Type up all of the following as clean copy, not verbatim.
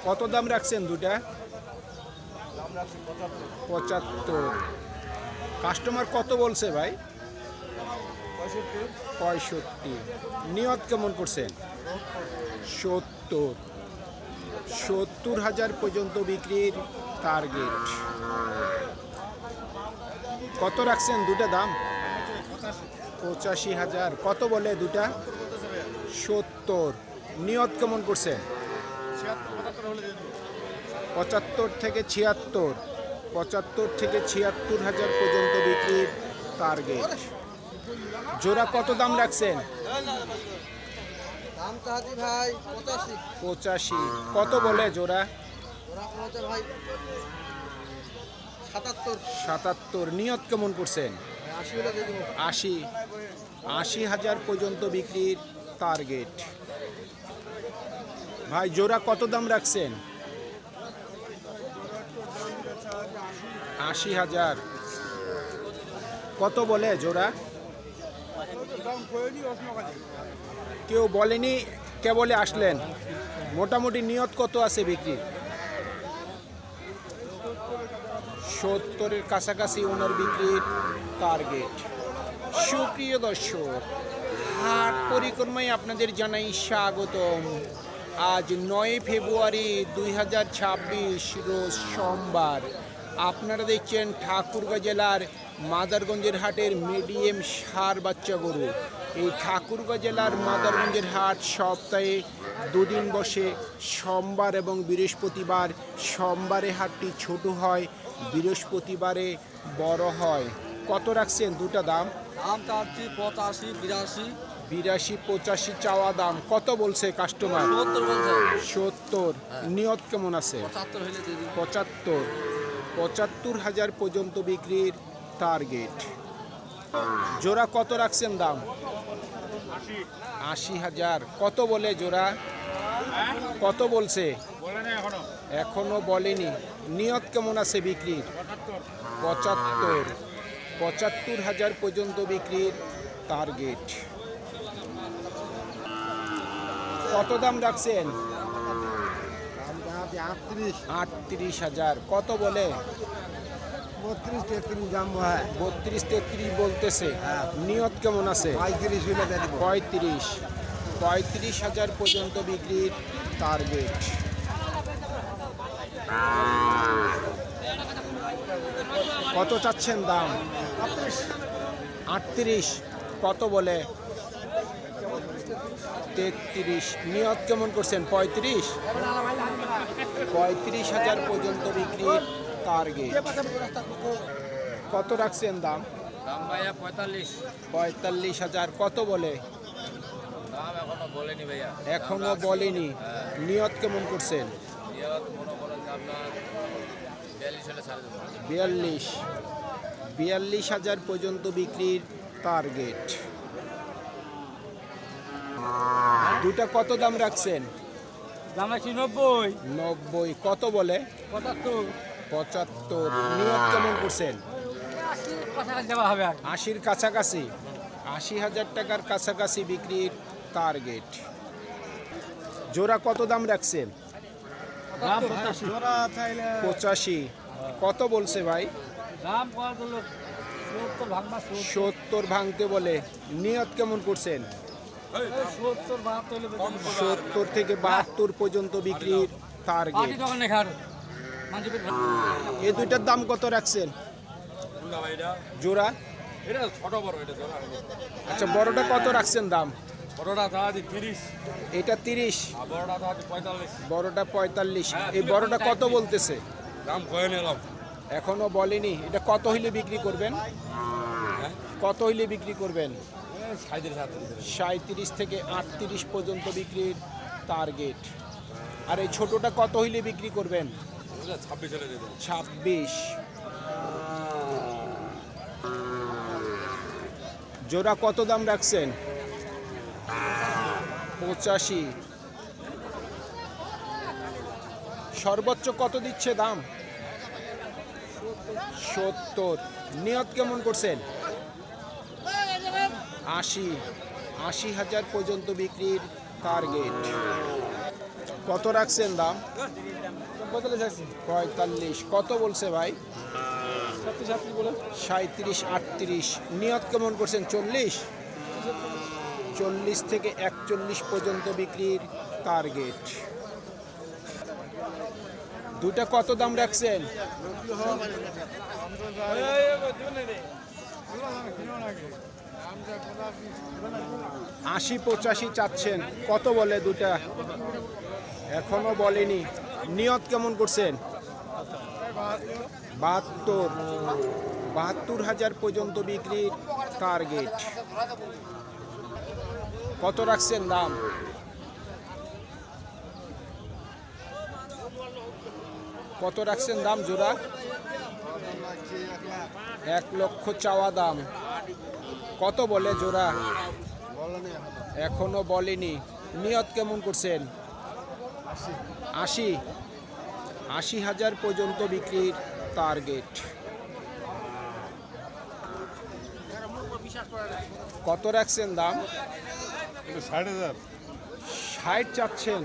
কত দাম রাখছেন দুটা? 75। কাস্টমার কত বলছে ভাই? 65। নিয়ত কেমন করছেন? 70। 70,000 পর্যন্ত বিক্রির টার্গেট। কত রাখছেন দুটা দাম? 85,000। কত বলে দুটা? 70। নিয়ত কেমন করছেন? 75 থেকে 76। 75 থেকে 76,000 পর্যন্ত বিক্রির টার্গেট। জোড়া কত দাম রাখছেন? দাম চাচ্ছি ভাই 85। 85। কত বলে জোড়া? ওরা বলতে ভাই 77। 77। নিয়ত কেমন করছেন? 80 হলে দিয়ে দেবো। 80। 80,000 পর্যন্ত বিক্রির টার্গেট। ভাই জোড়া কত দাম রাখছেন? 80,000। কত বলে জোড়া? কেউ বলেনি, কেবলে আসলেন। মোটামুটি নিয়ত কত আছে বিক্রি? 70-এর কাছাকাছি ওনার বিক্রির টার্গেট। সুপ্রিয় দর্শক, হাট পরিক্রমায় আপনাদের জানাই স্বাগতম। আজ 9 ফেব্রুয়ারি 2026 রোজ সোমবার। আপনারা দেখছেন ঠাকুরগাঁ জেলার মাদারগঞ্জের হাটের মিডিয়াম ষাঁড় বাচ্চা গরু। এই ঠাকুরগাঁ জেলার মাদারগঞ্জের হাট সপ্তাহে দুদিন বসে, সোমবার এবং বৃহস্পতিবার। সোমবারে হাটটি ছোট হয়, বৃহস্পতিবারে বড় হয়। কত রাখছেন দুটা দাম? দাম চাচ্ছি 85, 82। 82, 85 চাওয়া দাম। কত বলছে কাস্টমার? 70 বলছে। 70। নিয়ত কেমন আছে? 75 হলে দিয়ে দিবো। 75। 75,000 পর্যন্ত বিক্রির টার্গেট। জোড়া কত রাখছেন দাম? 80,000। কত বলে জোড়া? কত বলছে? এখনো বলেনি। নিয়ত কেমন আছে বিক্রির? 75। 75,000 পর্যন্ত বিক্রির টার্গেট। কত দাম রাখছেন? 38,000। কত বলে? 32, 33 দাম হয়। 32, 33 বলতেছে। নিয়ত কেমন আছে? 35 হলে দিয়ে দেবো। 35। 35,000 পর্যন্ত বিক্রির টার্গেট। কত চাচ্ছেন দাম? 38। কত বলে? 33। নিয়ত কেমন করছেন? 35। 35,000 পর্যন্ত বিক্রির টার্গেট। কত রাখছেন দাম? দাম ভাইয়া 45। 45,000। কত বলে? দাম এখনো বলেনি ভাইয়া। এখনো বলেনি। নিয়ত কেমন করছেন? নিয়ত মনে করেন যে আপনার 42 হলে ছাড়ে দেবো। 42। 42,000 পর্যন্ত বিক্রির টার্গেট। দুটা কত দাম রাখছেন? দাম রাখছি 90। 90। কত বলে? 75। 75। নিয়ত কেমন করছেন? 80 দেওয়া হবে আর। 80-র কাছাকাছি। 80,000 টাকার কাছাকাছি বিক্রির টার্গেট। জোড়া কত দাম রাখছেন? দাম 85। জোড়া চাইলে 85। কত বলছে ভাই? দাম কত হলো? 70 ভাঙবা 70 ভাঙতে বলে। নিয়ত কেমন করছেন? 70 72 হলে দিয়ে দেবো। 70 থেকে 72 পর্যন্ত বিক্রির টার্গেট। পার্টি দোকান নেই খার। মাঝে এই দুইটার দাম কত রাখছেন কোনটা ভাই এটা? জোড়া? এটা ছোট বড় এটা জোড়া। আচ্ছা, বড়টা কত রাখছেন দাম? বড়টা দাদি 30 এটা 30। আর বড়টা দাদি 45। বড়টা 45। এই বড়টা কত বলতেছে? দাম কয়ে নিলাম। এখনো বলেনি। এটা কত হইলে বিক্রি করবেন? হ্যাঁ কত হইলে বিক্রি করবেন? 37। 37 থেকে 38 পর্যন্ত বিক্রির টার্গেট। আর এই ছোটটা কত হইলে বিক্রি করবেন? 26 হলে দিয়ে দেবো। 26। জোড়া কত দাম রাখছেন? 85। সর্বোচ্চ কত দিচ্ছে দাম? 70। নিয়ত কেমন করছেন? 80। 80,000 পর্যন্ত বিক্রির টার্গেট। কত রাখছেন দাম? 45। কত বলছে ভাই? 37 38। নিয়ত কেমন করছেন? 40। 40 থেকে 41 পর্যন্ত বিক্রির টার্গেট। দুটা কত দাম রাখছেন? 80 85 চাচ্ছেন। কত বলে দুটা? এখনো বলেনি। নিয়ত কেমন করছেন? 72,000 পর্যন্ত বিক্রির টার্গেট। কত রাখছেন দাম? কত রাখছেন দাম জোড়া? 1 লক্ষ চাওয়া দাম। কত বলে জোড়া? এখনো বলেনি। নিয়ত কেমন করছেন? 80,000 পর্যন্ত বিক্রির টার্গেট। কত রাখছেন দাম? 60 চাচ্ছেন।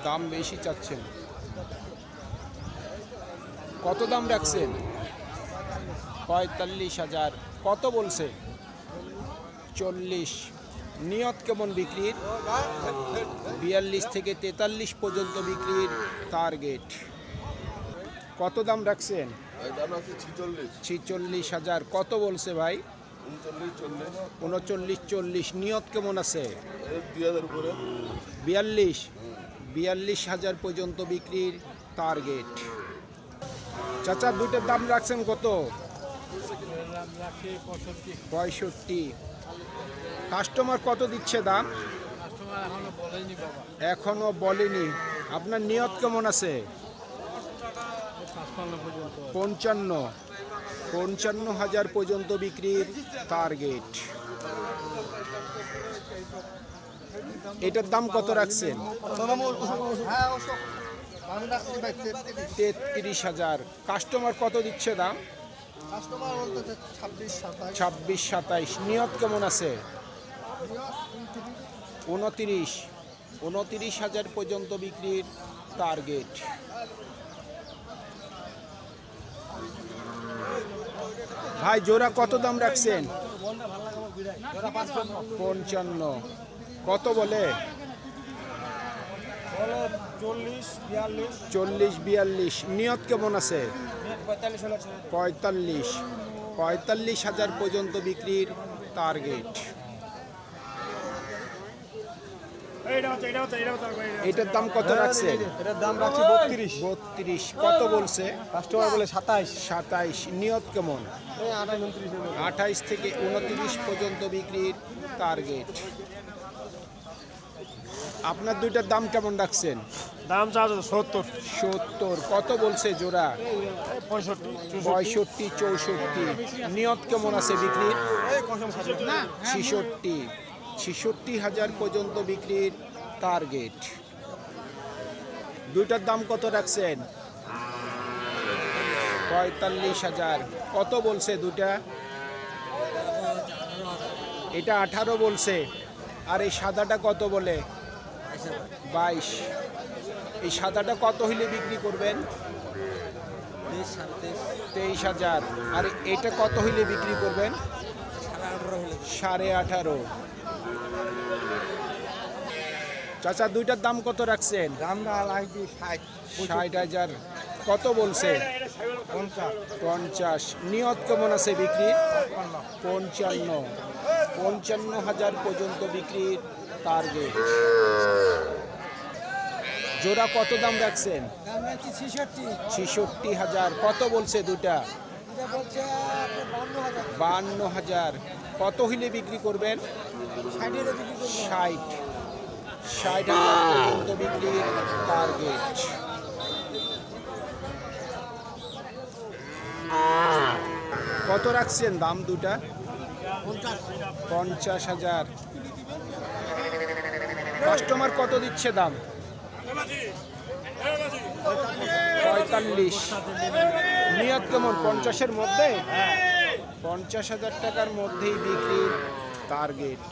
দাম বেশি চাচ্ছেন। কত দাম রাখছেন? 45,000। কত বলছে? 40। নিয়ত কেমন বিক্রির? 42 থেকে 43 পর্যন্ত বিক্রির টার্গেট। কত দাম রাখছেন? দাম আছে 46,000। কত বলছে ভাই? 39 40। নিয়ত কেমন আছে? 2000 উপরে। 42,000 পর্যন্ত বিক্রির টার্গেট। চাচা দুইটার দাম রাখছেন কত? 65। কাস্টমার কত দিচ্ছে দাম? এখনো বলেনি। আপনার নিয়ত কেমন আছে? 55,000 পর্যন্ত বিক্রির টার্গেট। এটার দাম কত রাখছেন? 33,000। কাস্টমার কত দিচ্ছে দাম? 26 27। নিয়ত কেমন আছে? 29,000 পর্যন্ত বিক্রির টার্গেট। ভাই জোড়া কত দাম রাখছেন? 55। কত বলে? 40 42। নিয়ত কেমন আছে? 45,000 পর্যন্ত বিক্রির টার্গেট। এটার দাম কত রাখছেন? এটার দাম রাখছি 32। কত বলছে? কাস্টমার বলে 27। নিয়ত কেমন? 28 থেকে 29 পর্যন্ত বিক্রির টার্গেট। আপনার দুইটার দাম কেমন রাখছেন? দাম চার্জ 70। কত বলছে জোড়া? 65 64। নিয়ত কেমন আছে বিক্রির? 66,000 পর্যন্ত বিক্রির টার্গেট। দুইটার দাম কত রাখছেন? 45,000। কত বলছে দুটা? এটা 18 বলছে। আর এই সাদাটা কত বলে? 22। এই সাদাটা কত হইলে বিক্রি করবেন? 23,000। আর এটা কত হইলে বিক্রি করবেন? 18.5। চাচা দুইটার দাম কত রাখছেন? দামটা লাগবে 60,000। কত বলছে? 50। নিয়ত কেমন আছে বিক্রির? 55,000 পর্যন্ত বিক্রির টার্গেট। জোড়া কত দাম রাখছেন? 66,000। কত বলছে দুটা? 52,000। কত হইলে বিক্রি করবেন? 60,000 পর্যন্ত বিক্রির টার্গেট। কত রাখছেন দাম দুটা? 50,000। কাস্টমার কত দিচ্ছে দাম? 45। নিয়ত কেমন? 50-এর মধ্যে? 50,000 টাকার মধ্যেই বিক্রির টার্গেট।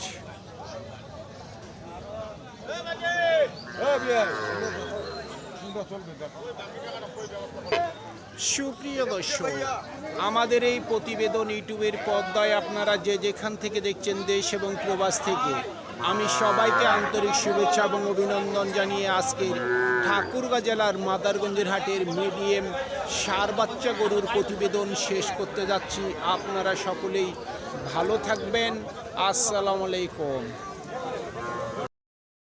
সুপ্রিয় দর্শক, আমাদের এই প্রতিবেদন ইউটিউবের পর্দায় আপনারা যে যেখান থেকে দেখছেন দেশ এবং প্রবাস থেকে, আমি সবাইকে আন্তরিক শুভেচ্ছা এবং অভিনন্দন জানিয়ে আজকের ঠাকুরগাঁ জেলার মাদারগঞ্জের হাটের মিডিয়াম ষাঁড় বাচ্চা গরুর প্রতিবেদন শেষ করতে যাচ্ছি। আপনারা সকলেই ভালো থাকবেন। আসসালামু আলাইকুম।